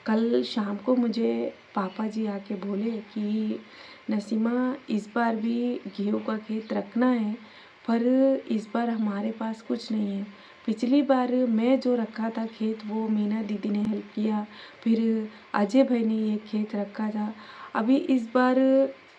कल शाम को मुझे पापा जी आके बोले कि नसीमा, इस बार भी गेहूँ का खेत रखना है, पर इस बार हमारे पास कुछ नहीं है। पिछली बार मैं जो रखा था खेत वो मीना दीदी ने हेल्प किया, फिर अजय भाई ने ये खेत रखा था। अभी इस बार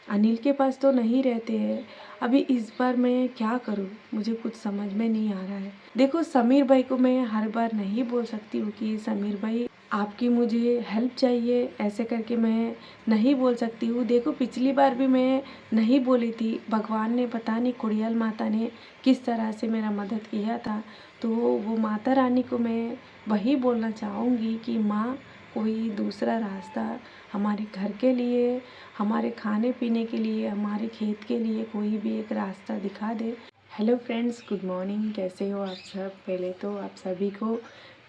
अनिल के पास तो नहीं रहते हैं। अभी इस बार मैं क्या करूँ? मुझे कुछ समझ में नहीं आ रहा है। देखो, समीर भाई को मैं हर बार नहीं बोल सकती हूँ कि समीर भाई आपकी मुझे हेल्प चाहिए, ऐसे करके मैं नहीं बोल सकती हूँ। देखो, पिछली बार भी मैं नहीं बोली थी, भगवान ने पता नहीं कुड़ियाल माता ने किस तरह से मेरा मदद किया था। तो वो माता रानी को मैं वही बोलना चाहूँगी कि माँ, कोई दूसरा रास्ता हमारे घर के लिए, हमारे खाने पीने के लिए, हमारे खेत के लिए कोई भी एक रास्ता दिखा दे। Hello friends, good morning. कैसे हो आप सब? पहले तो आप सभी को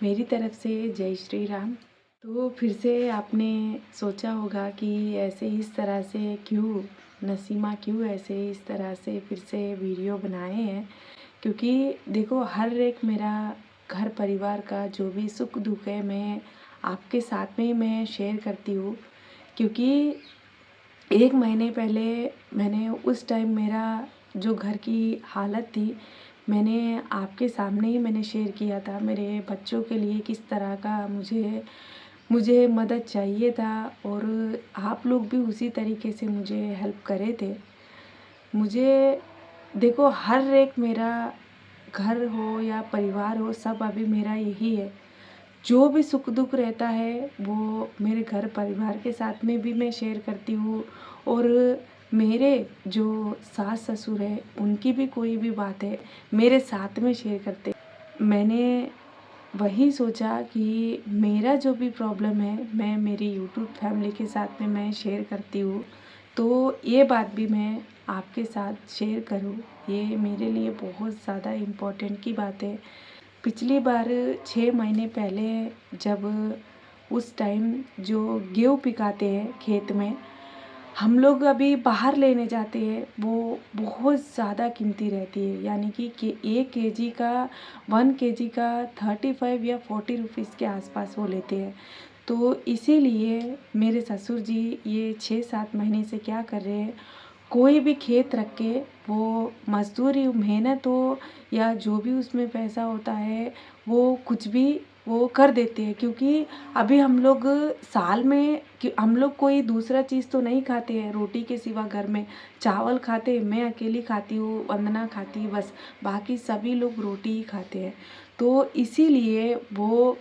मेरी तरफ से जय श्री राम। तो फिर से आपने सोचा होगा कि ऐसे इस तरह से क्यों नसीमा, क्यों ऐसे इस तरह से फिर से वीडियो बनाए हैं। क्योंकि देखो, हर एक मेरा घर परिवार का जो भी सुख दुख है मैं आपके साथ में ही मैं शेयर करती हूँ। क्योंकि 1 महीने पहले मैंने उस टाइम मेरा जो घर की हालत थी, मैंने आपके सामने ही मैंने शेयर किया था। मेरे बच्चों के लिए किस तरह का मुझे मुझे मदद चाहिए था, और आप लोग भी उसी तरीके से मुझे हेल्प करे थे। मुझे देखो, हर एक मेरा घर हो या परिवार हो, सब अभी मेरा यही है। जो भी सुख दुख रहता है वो मेरे घर परिवार के साथ में भी मैं शेयर करती हूँ, और मेरे जो सास ससुर है उनकी भी कोई भी बात है मेरे साथ में शेयर करते। मैंने वही सोचा कि मेरा जो भी प्रॉब्लम है मैं मेरी यूट्यूब फैमिली के साथ में मैं शेयर करती हूँ, तो ये बात भी मैं आपके साथ शेयर करूँ। ये मेरे लिए बहुत ज़्यादा इम्पोर्टेंट की बात है। पिछली बार 6 महीने पहले जब उस टाइम जो गेहूँ पिकाते हैं खेत में, हम लोग अभी बाहर लेने जाते हैं, वो बहुत ज़्यादा कीमती रहती है। यानी कि 1 केजी का 1 केजी का 35 या 40 रुपीज़ के आसपास वो लेते हैं। तो इसीलिए मेरे ससुर जी ये 6-7 महीने से क्या कर रहे हैं, कोई भी खेत रख के वो मज़दूरी मेहनत हो या जो भी उसमें पैसा होता है, वो कुछ भी वो कर देते हैं। क्योंकि अभी हम लोग साल में कि हम लोग कोई दूसरा चीज़ तो नहीं खाते हैं रोटी के सिवा। घर में चावल खाते हैं, मैं अकेली खाती हूँ, वंदना खाती है, बस बाकी सभी लोग रोटी ही खाते हैं। तो इसीलिए वो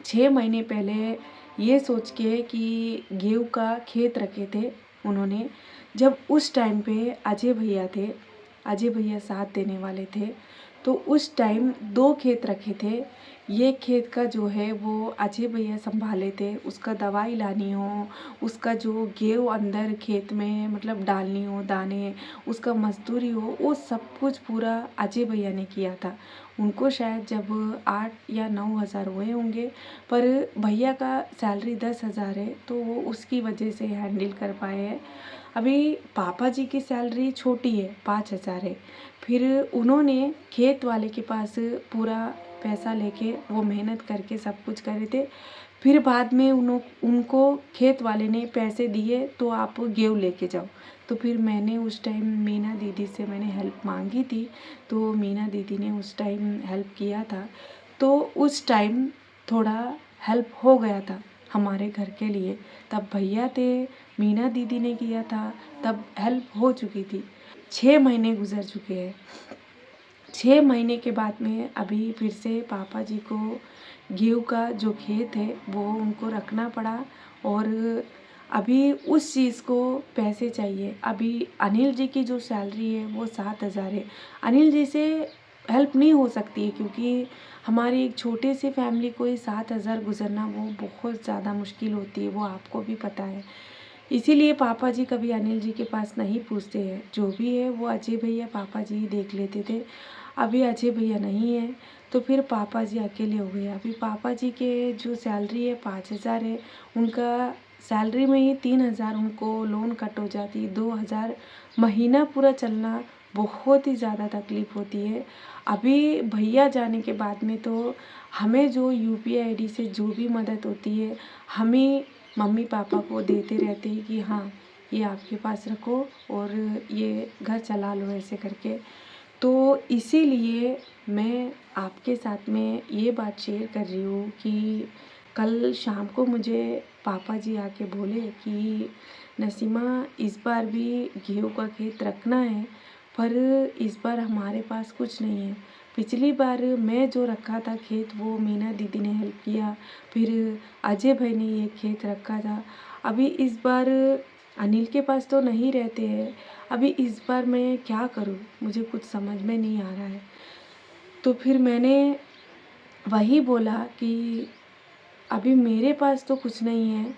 6 महीने पहले ये सोच के कि गेहूँ का खेत रखे थे उन्होंने। जब उस टाइम पे अजय भैया थे, अजय भैया साथ देने वाले थे, तो उस टाइम 2 खेत रखे थे। ये खेत का जो है वो अजय भैया संभाले थे, उसका दवाई लानी हो, उसका जो गेहूँ अंदर खेत में मतलब डालनी हो दाने, उसका मजदूरी हो, वो सब कुछ पूरा अजय भैया ने किया था। उनको शायद जब 8 या 9 हज़ार हुए होंगे, पर भैया का सैलरी 10 हज़ार है, तो वो उसकी वजह से हैंडल कर पाए हैं। अभी पापा जी की सैलरी छोटी है, 5 हज़ार है। फिर उन्होंने खेत वाले के पास पूरा पैसा लेके वो मेहनत करके सब कुछ करे थे। फिर बाद में उनको खेत वाले ने पैसे दिए, तो आप गेहूँ लेके जाओ। तो फिर मैंने उस टाइम मीना दीदी से मैंने हेल्प मांगी थी, तो मीना दीदी ने उस टाइम हेल्प किया था। तो उस टाइम थोड़ा हेल्प हो गया था हमारे घर के लिए। तब भैया थे, मीना दीदी ने किया था, तब हेल्प हो चुकी थी। 6 महीने गुजर चुके हैं। 6 महीने के बाद में अभी फिर से पापा जी को गेहूँ का जो खेत है वो उनको रखना पड़ा, और अभी उस चीज़ को पैसे चाहिए। अभी अनिल जी की जो सैलरी है वो 7 हज़ार है। अनिल जी से हेल्प नहीं हो सकती है, क्योंकि हमारी एक छोटी सी फैमिली को ही 7 हज़ार गुजरना वो बहुत ज़्यादा मुश्किल होती है, वो आपको भी पता है। इसीलिए पापा जी कभी अनिल जी के पास नहीं पूछते हैं, जो भी है वो अजय भैया पापा जी ही देख लेते थे। अभी अजय भैया नहीं है, तो फिर पापा जी अकेले हो गए। अभी पापा जी के जो सैलरी है 5 हज़ार है, उनका सैलरी में ही 3 हज़ार उनको लोन कट हो जाती, 2 हज़ार महीना पूरा चलना बहुत ही ज़्यादा तकलीफ़ होती है। अभी भैया जाने के बाद में तो हमें जो यूपीआई आईडी से जो भी मदद होती है, हमें मम्मी पापा को देते रहते हैं कि हाँ, ये आपके पास रखो और ये घर चला लो ऐसे करके। तो इसीलिए मैं आपके साथ में ये बात शेयर कर रही हूँ कि कल शाम को मुझे पापा जी आके बोले कि नसीमा, इस बार भी गेहूँ का खेत रखना है, पर इस बार हमारे पास कुछ नहीं है। पिछली बार मैं जो रखा था खेत वो मीना दीदी ने हेल्प किया, फिर अजय भाई ने ये खेत रखा था। अभी इस बार अनिल के पास तो नहीं रहते हैं। अभी इस बार मैं क्या करूँ, मुझे कुछ समझ में नहीं आ रहा है। तो फिर मैंने वही बोला कि अभी मेरे पास तो कुछ नहीं है,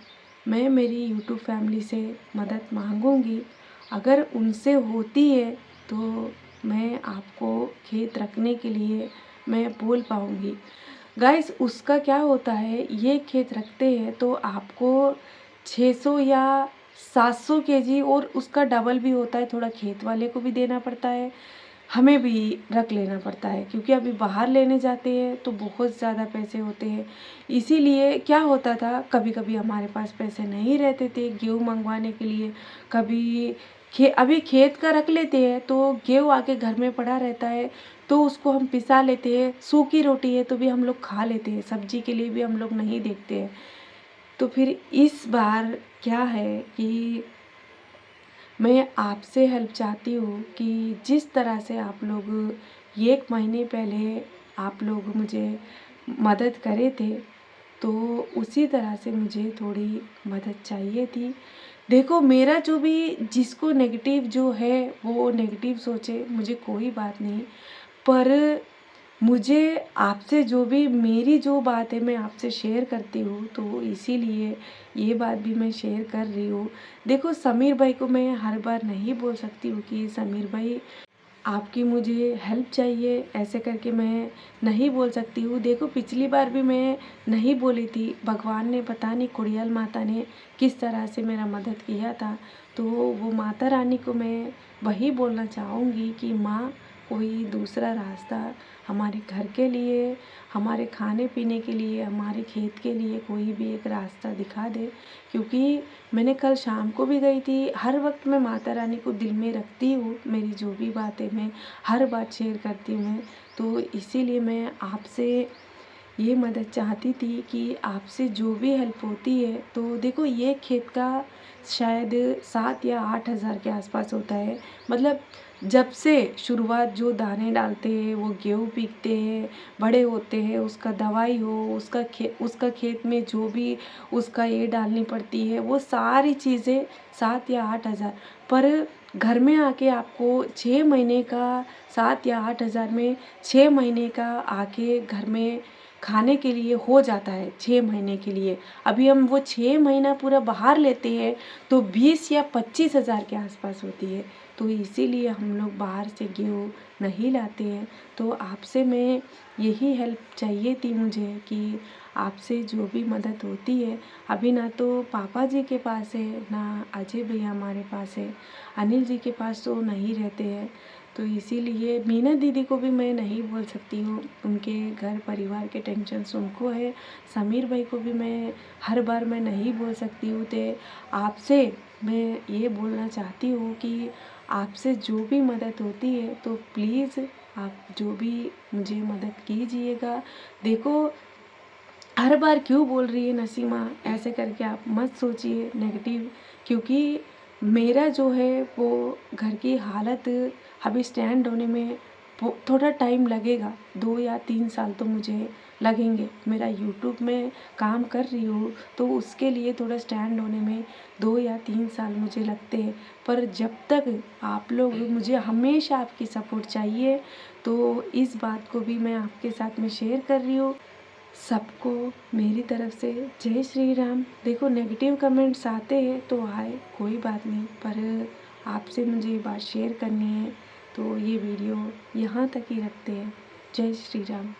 मैं मेरी यूट्यूब फैमिली से मदद मांगूंगी, अगर उनसे होती है तो मैं आपको खेत रखने के लिए मैं बोल पाऊंगी। गाइस, उसका क्या होता है, ये खेत रखते हैं तो आपको 600 या 700 केजी और उसका डबल भी होता है, थोड़ा खेत वाले को भी देना पड़ता है, हमें भी रख लेना पड़ता है, क्योंकि अभी बाहर लेने जाते हैं तो बहुत ज़्यादा पैसे होते हैं। इसीलिए क्या होता था, कभी कभी हमारे पास पैसे नहीं रहते थे गेहूँ मंगवाने के लिए, कभी अभी खेत का रख लेते हैं तो गेहूँ आके घर में पड़ा रहता है, तो उसको हम पिसा लेते हैं, सूखी रोटी है तो भी हम लोग खा लेते हैं, सब्जी के लिए भी हम लोग नहीं देखते हैं। तो फिर इस बार क्या है कि मैं आपसे हेल्प चाहती हूँ कि जिस तरह से आप लोग 1 महीने पहले आप लोग मुझे मदद करे थे, तो उसी तरह से मुझे थोड़ी मदद चाहिए थी। देखो, मेरा जो भी जिसको नेगेटिव जो है वो नेगेटिव सोचे, मुझे कोई बात नहीं, पर मुझे आपसे जो भी मेरी जो बात है मैं आपसे शेयर करती हूँ, तो इसीलिए ये बात भी मैं शेयर कर रही हूँ। देखो, समीर भाई को मैं हर बार नहीं बोल सकती हूँ कि समीर भाई आपकी मुझे हेल्प चाहिए, ऐसे करके मैं नहीं बोल सकती हूँ। देखो, पिछली बार भी मैं नहीं बोली थी, भगवान ने पता नहीं कुड़ियाल माता ने किस तरह से मेरा मदद किया था। तो वो माता रानी को मैं वही बोलना चाहूँगी कि माँ, कोई दूसरा रास्ता हमारे घर के लिए, हमारे खाने पीने के लिए, हमारे खेत के लिए कोई भी एक रास्ता दिखा दे। क्योंकि मैंने कल शाम को भी गई थी, हर वक्त मैं माता रानी को दिल में रखती हूँ, मेरी जो भी बातें मैं हर बात शेयर करती हूँ मैं। तो इसीलिए मैं आपसे ये मदद चाहती थी कि आपसे जो भी हेल्प होती है, तो देखो, ये खेत का शायद 7 या 8 हज़ार के आसपास होता है। मतलब जब से शुरुआत जो दाने डालते हैं, वो गेहूँ पीकते हैं, बड़े होते हैं, उसका दवाई हो, उसका खेत में जो भी उसका ये डालनी पड़ती है, वो सारी चीज़ें 7 या 8 हज़ार। पर घर में आके आपको 6 महीने का, 7 या 8 हज़ार में 6 महीने का आके घर में खाने के लिए हो जाता है, 6 महीने के लिए। अभी हम वो 6 महीना पूरा बाहर लेते हैं तो 20 या 25 हज़ार के आसपास होती है। तो इसीलिए हम लोग बाहर से गेहूँ नहीं लाते हैं। तो आपसे मैं यही हेल्प चाहिए थी मुझे कि आपसे जो भी मदद होती है, अभी ना तो पापा जी के पास है, ना अजय भैया हमारे पास है, अनिल जी के पास तो नहीं रहते हैं। तो इसीलिए मीना दीदी को भी मैं नहीं बोल सकती हूँ, उनके घर परिवार के टेंशन्स उनको है। समीर भाई को भी मैं हर बार मैं नहीं बोल सकती हूँ। तो आपसे मैं ये बोलना चाहती हूँ कि आपसे जो भी मदद होती है तो प्लीज़ आप जो भी मुझे मदद कीजिएगा। देखो, हर बार क्यों बोल रही है नसीमा, ऐसे करके आप मत सोचिए नेगेटिव, क्योंकि मेरा जो है वो घर की हालत अभी स्टैंड होने में थोड़ा टाइम लगेगा, 2 या 3 साल तो मुझे लगेंगे। मेरा यूट्यूब में काम कर रही हूँ तो उसके लिए थोड़ा स्टैंड होने में 2 या 3 साल मुझे लगते हैं। पर जब तक आप लोग, मुझे हमेशा आपकी सपोर्ट चाहिए, तो इस बात को भी मैं आपके साथ में शेयर कर रही हूँ। सबको मेरी तरफ से जय श्री राम। देखो, नेगेटिव कमेंट्स आते हैं तो आए, कोई बात नहीं, पर आपसे मुझे ये बात शेयर करनी है, तो ये वीडियो यहाँ तक ही रखते हैं। जय श्री राम।